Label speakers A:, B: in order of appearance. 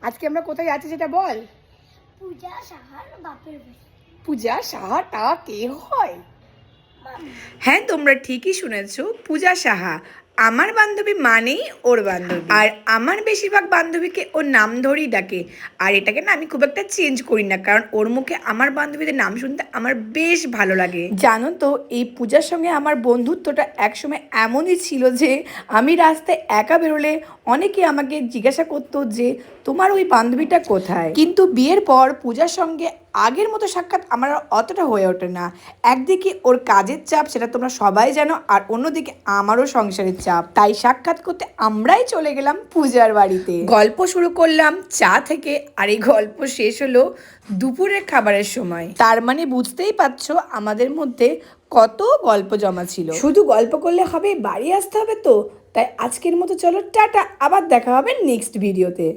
A: আজকে আমরা কোথায় যাচ্ছি সেটা বল।
B: পূজা সাহার বাপের বাড়ি।
A: পূজা সাহাটা কে হয়? হ্যাঁ, তোমরা ঠিকই শুনেছো, পূজা সাহা আমার বান্ধবী মানেই ওর বান্ধবী। আর আমার বেশিরভাগ বান্ধবীকে ওর নাম ধরেই ডাকে। আর এটাকে না আমি খুব একটা চেঞ্জ করি না, কারণ ওর মুখে আমার বান্ধবীদের নাম শুনতে আমার বেশ ভালো লাগে। জানো তো, এই পূজার সঙ্গে আমার বন্ধুত্বটা একসময় এমনই ছিল যে আমি রাস্তায় একা বেরোলে অনেকে আমাকে জিজ্ঞাসা করতো যে তোমার ওই বান্ধবীটা কোথায়। কিন্তু বিয়ের পর পূজার সঙ্গে আগের মতো সাক্ষাৎ আমার আর অতটা হয়ে ওঠে না। একদিকে ওর কাজের চাপ, সেটা তোমরা সবাই জানো, আর অন্যদিকে আমারও সংসারের চাপ। তাই সাক্ষাৎ করতে আমরাই চলে গেলাম পূজার বাড়িতে। গল্প শুরু করলাম চা থেকে, আর এই গল্প শেষ হলো দুপুরের খাবারের সময়। তার মানে বুঝতেই পারছো আমাদের মধ্যে কত গল্প জমা ছিল। শুধু গল্প করলে হবে, বাড়ি আসতে হবে তো। তাই আজকের মতো চলো টাটা, আবার দেখা হবে নেক্সট ভিডিওতে।